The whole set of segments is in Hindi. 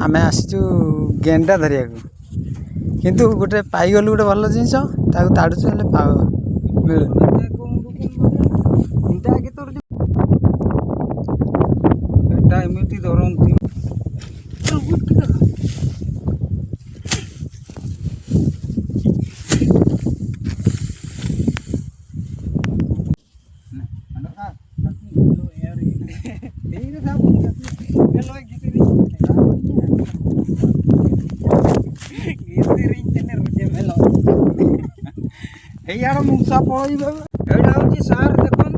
आमे आसीचु गेंडा धरिया किंतु गोटे पाइगलु गोटे भल जिनस ताकू ताड़ुचु हेले मिलुनी एटा एमिति धरंती यार मुसा पड़ी एटा होची सार देखन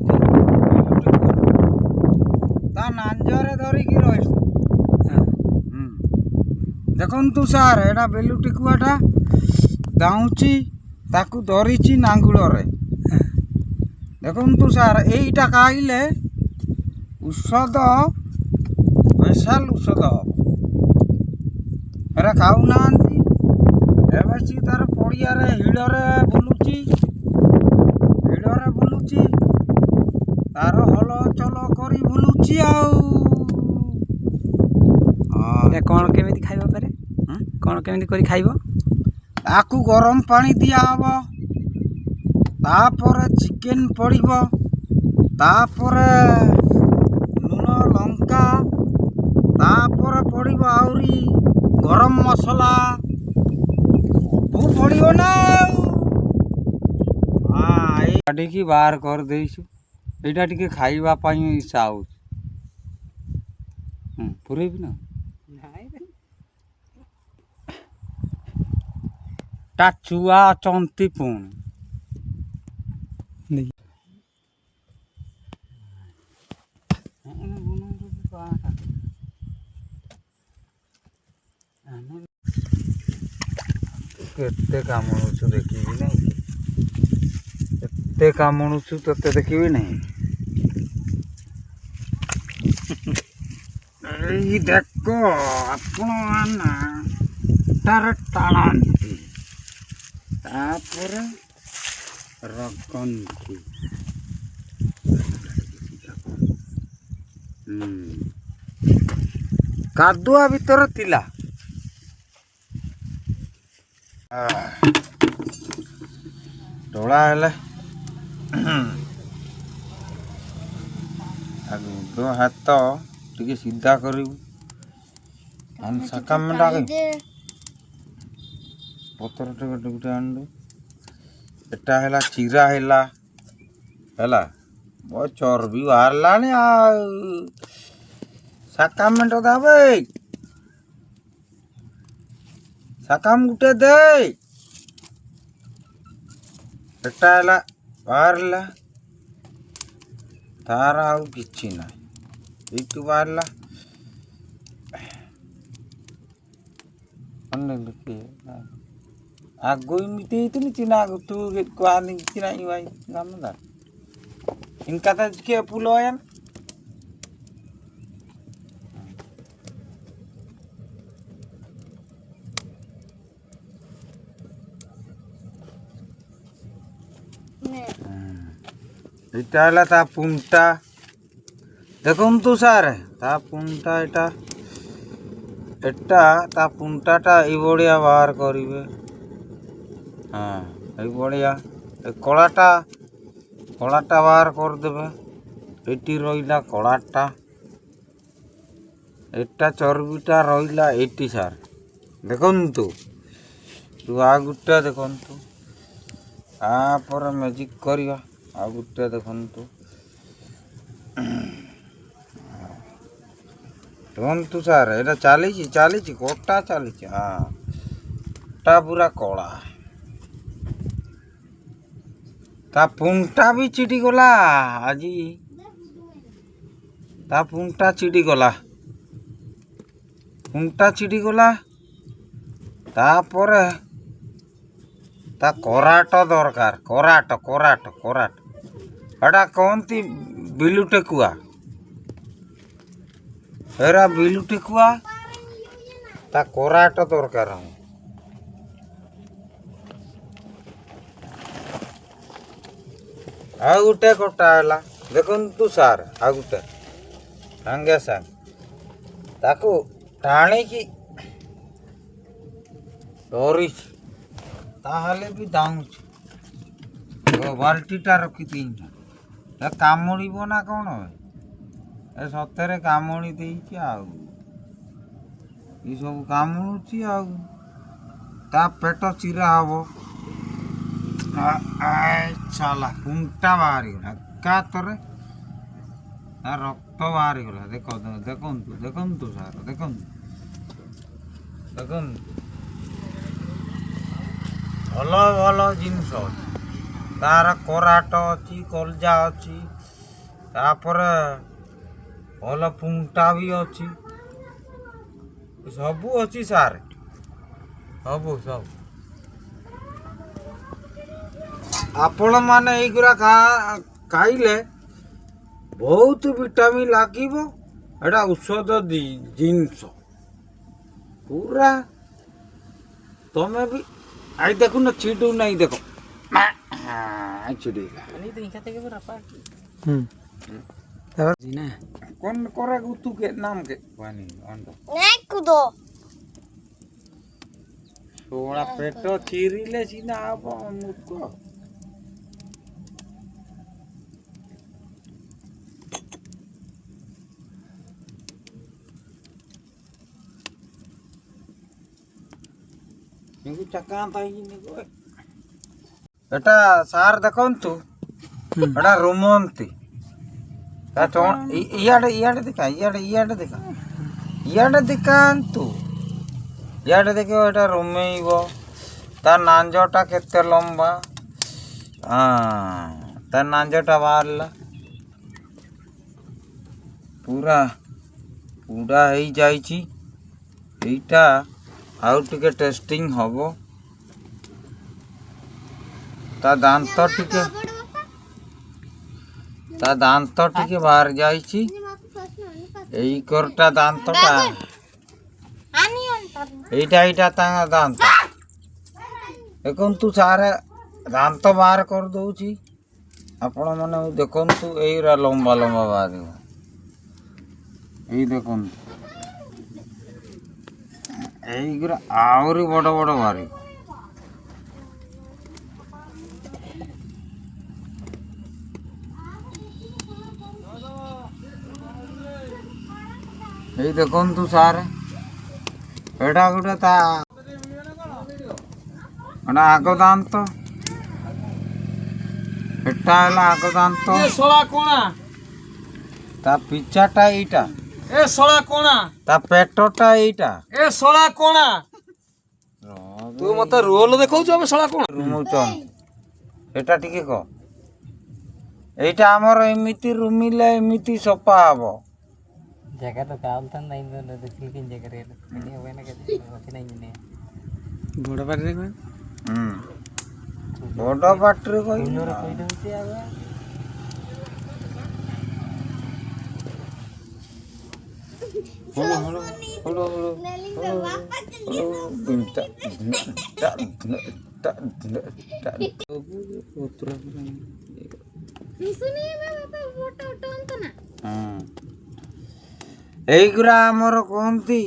ता नांजरे धरी की रहिस देखन तू सार एटा बेलु टिकुआटा दाउची ताकू धरिची नांगुलरे देखन तू सार एईटा खाइले औषध स्पेशल औषध एरा खाऊ नांती एबे सी तार पड़िया रे हिड़रे बुलुची तार हल चल करी बुलुची आउ कौन केमिति खाइबो पारे कौन केमिति करी खाइबो ताकू गरम पानी दिया हबो तापरे चिकेन पड़िबो तापरे लूण लंका तापरे पड़िबो आउरी गरम मसला वो पड़िबो ना हाँ काटी की बाहर कर देइछु एटा टिके खाइबा पाई इच्छा हो पूरे भी ना ता चुआ चंती पुण केते कामुणुछु देखिबी नहीं केते कामुणुछु तते देखिबी नहीं एई देखो आपण आना तार टाणंती तापर रखंती कादुआ भीतर तिला टोला हेले दो हाथ टिके सीधा करू साकाम पतर टे आनु एटा है चिरा है बहुत चर्बी बाहरला साकाम दे साकाम गुटे दे एटा है बाहरला तार आउ किछि ना एटू बाहरला आगो इमिते चिना तू कुआनी चिना भाई गामदार इनका तो के पुलो है इटा है ता पुंटा देखो तू सार ता पुंटा एटा एटा ता पुंटाटा ए बड़िया बाहर करिवे हाँ ए बड़िया कलाटा बाहर कर देबे एटी रहिला कलाटा एटा चर्बीटा रहिला एटी सार देखंतु तू आ गुटा देखंतु आ पर मैजिक करिया आ गुटा देखंतु देखंतु सार एटा चली कोटा चली हाँ टा पूरा कला ता पुंटा भी चिटी गला आज ता पुंटा चिटी गला तापर ता कराट दरकार कराट एटा कहती बिलु टेकुआ एरा बिलु टेकुआ ता कराट दरकार आ गुटे कटा है देखु सार आ गुटे सांगे सांग ताकू टाणी की ଡରିଛି ତାହେଲେ ବି ଦାଉଁଛି। ବାଲ୍ଟିଟା ରଖିଦେଇଛି ଏ କାମୁଡ଼ିବ ନା କ'ଣ? ଏ ସତରେ କାମୁଡ଼ି ଦେଇଛି ଆଉ ଏସବୁ କାମୁଡ଼ୁଛି ଆଉ ତା ପେଟ ଚିରା ହବ। ଚାଲା ପୁଣ୍ଟା ବାହାରିଗଲା ଏକାଥରେ ତା ରକ୍ତ ବାହାରିଗଲା। ଦେଖନ୍ତୁ ଦେଖନ୍ତୁ ସାର୍ ଦେଖନ୍ତୁ ଦେଖନ୍ତୁ ଭଲ ଭଲ ଜିନିଷ ଅଛି। ତାର କରାଟ ଅଛି, କଲଜା ଅଛି, ତାପରେ ଭଲ ପୁଣ୍ଟା ବି ଅଛି, ସବୁ ଅଛି ସାର୍, ସବୁ ସବୁ। ଆପଣମାନେ ଏଇଗୁଡ଼ା ଖାଇଲେ ବହୁତ ଭିଟାମିନ୍ ଲାଗିବ। ଏଇଟା ଔଷଧ ଜିନିଷ ପୁରା। ତମେ ବି ଆଇ ଦେଖୁନ ଛିଟୁ ନାହିଁ ଦେଖ छिड़ेगा कौन करेगा तू के नाम के पानी अंडा नहीं कूदो थोड़ा पेटो चिरिले सीना अब मुझको इनको चक्का ताई निको एटा सार देखंतु एटा रोमंती ता इयाडे देखा इयाडे देखांतु इयाडे देखो एटा रोमेइबो ता नांजटा केते लंबा ता नांजटा बाहरला पूरा पूरा हेई जाईची। एटा आउ टिके टेस्टिंग हबो ता दांत टिके बाहर जाइछि। एई करटा दांतटा एइटा ता दांत देखंतु सारे दांत बाहर कर दउछि। आपण माने देखंतु एइरा लंबा लंबा बाहर एई देखंतु एइगरा आउरी बड़ बड़ बाहर এই দেখন্তু স্যার এটা গোটে তা এটা আগ দান্ত এটা হলা আগ দান্ত ଏ ଶଳା କୋଣା ତା ପିଚାଟା ଏଇଟା ଏ ଶଳା କୋଣା ତା ପେଟଟା ଏଇଟା ଏ ଶଳା କୋଣା ତୁ ମତେ ରୋଲ ଦେଖଉଛୁ ଆମେ ଶଳା କୋଣା ରୁମୁଚନ୍ ଏଟା ଟିକେ କହ ଏଇଟା ଆମର ଏମିତି ରୁମିଲେ ଏମିତି ସଫା ହବ। जगह तो काम था नहीं तो देखिए किन जगह रे नहीं होवे ना कहते होती नहीं ने ବଡ଼ ପାଟିରେ କହ ବଡ଼ ପାଟିରେ କହି इनोर कोई होती आवे ହଳ ହଳ ହଳ এইগুলা ଆମର କହନ୍ତି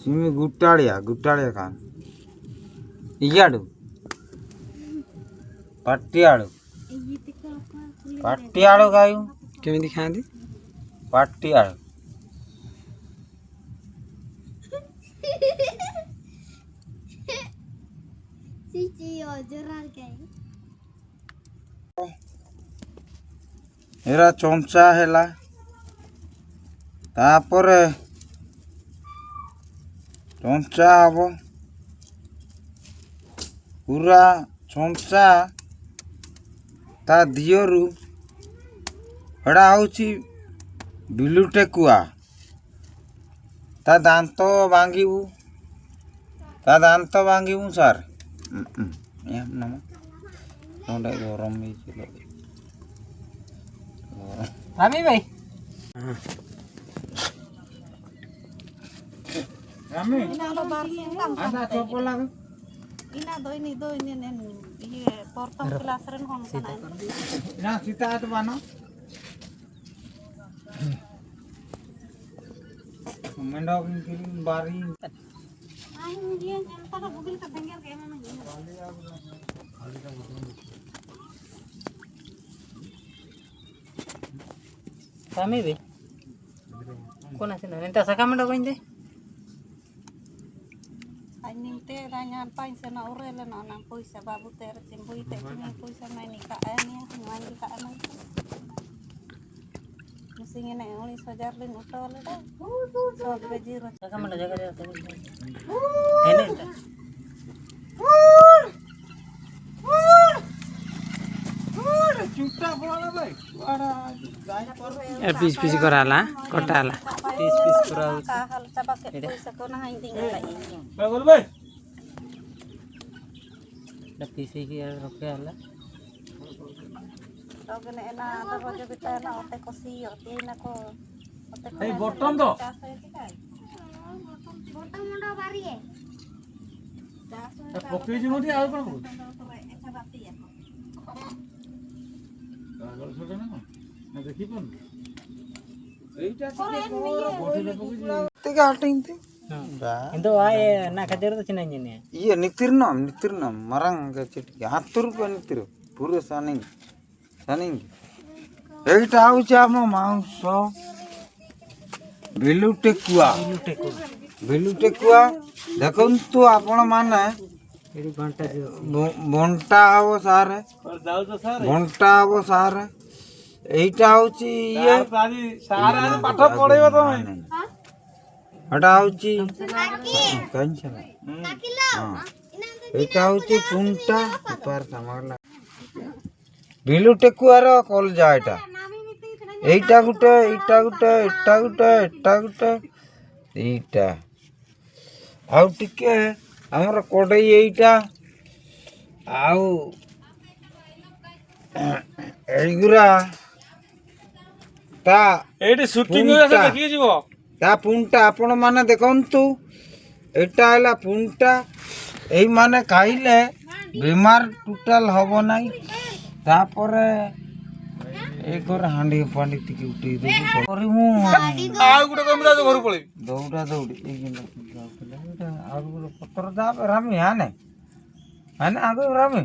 ସିମି ଗୁଟାଳିଆ ଖାଆନ୍ତି। ଇଆଡ଼ୁ ପାଟିଆଳୁ ଖାଇବୁ କେମିତି ଖାଆନ୍ତି? ପାଟିଆଳୁ ଏରା ଚଞ୍ଚା ହେଲା ତାପରେ ଚଞ୍ଚା ହବ ପୁରା ଚଞ୍ଚା ତା ଦିହରୁ ଏଟା ହେଉଛି ବିଲୁଟେକୁଆ ତା ଦାନ୍ତ ଭାଙ୍ଗିବୁ ସାର୍ ନମ ଗରମ ହେଇଛି रामी भाई चपला इना दोइनी दोइनी ने ये प्रथम क्लास रे कोन कोन ना सीता हाथ बानो मेंढा बारी ये जनता का बुगिल का बेंगल के में kami be kona sina nenta sakam ndo koinde ani te ranyan pain sana orele na nang poisa babu ter timbui te ni poisa mai ni ka ani mai ni ka ani musinge na oli sojar lin utole da so bejiro sakam ndo jaga jaga ene enta piece piece कराला कटाला पीस पीस करा ka hal taba ke poisa ko na hain tinggal lai दा पीस की रखे आला Ogene ena dabo jo bita na ote ko si ote na ko ote ko এই বটন তো bottom mundo bari e পকৰি দিব দিয়ে আৰু কোন কোন eta bati ya পাগল ছোট না না দেখি কোন Tiga ting ting. into ay na kajer to cina ini Iya nitirnam marang ke citi atur pe nitir pura saning ଏଇଟା ହଉଛି ଆମ ମାଉଁସ ବିଲୁ ଟେକୁଆ ଦେଖନ୍ତୁ ଆପଣ ମାନେ ଏଠି ଘଣ୍ଟା ବଣ୍ଟା ହବ ସାରେ ଏଇଟା ହଉଛି ଇଏ ପାଠ ପଢେଇବ ତମେ ଏଇଟା ହଉଛି ଏଇଟା ହଉଛି ପୁଣ୍ଟା ବିଲୁ ଟେକୁଆର କଲଜା ଏଇଟା ଗୋଟେ ଏଇଟା ଆଉ ଟିକେ ଆମର କଡ଼େଇ ଏଇଟା ଆଉ ଏଇଗୁରା ତା ଏଇଠି ସୁଟିଂ ଦେଖିକି ଯିବ ତା ପୁଣ୍ଟା ଆପଣ ମାନେ ଦେଖନ୍ତୁ ଏଇଟା ହେଲା ପୁଣ୍ଟା ଏଇମାନେ ଖାଇଲେ ବେମାର ଟୋଟାଲ ହବ ନାହିଁ ତାପରେ ଏଇ ଘର ହାଣ୍ଡି ଫାଣ୍ଡି ଟିକେ ଉଠେଇ ଦେବୁ ମୁଁ ଆଉ ଗୋଟେ କମିଲା ଘରକୁ ପଳେଇବି ଦୌଡ଼ା ଦୌଡ଼ି ଆଉ ଗୋଟେ ପତ୍ର ଦାବେ ରାମି ହାନେ ଆଗ ରାମି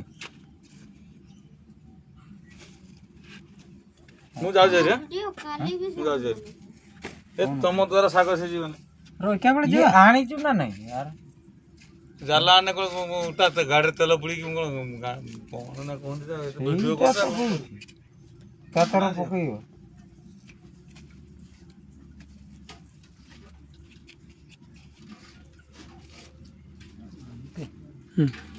ମୁଁ ଯାଉଛି ହେରି ମୁଁ ଯାଉଛି ହେରି ଏ ତମ ଦ୍ୱାରା ଶାଗ ସିଝିବନି ରହିକା ବେଳେ ଯିବା ଆଣିଛୁ ନା ନାଇଁ ୟାର ଜାଲା ଆନେ କଣ ତା ଗାଡ଼ିରେ ତେଲ ପୁଡ଼ିକି କଣ ନା କୁହନ୍ତି ଭିଡ଼ିଓ କରିଥା କାତର ପକେଇବ ହୁଁ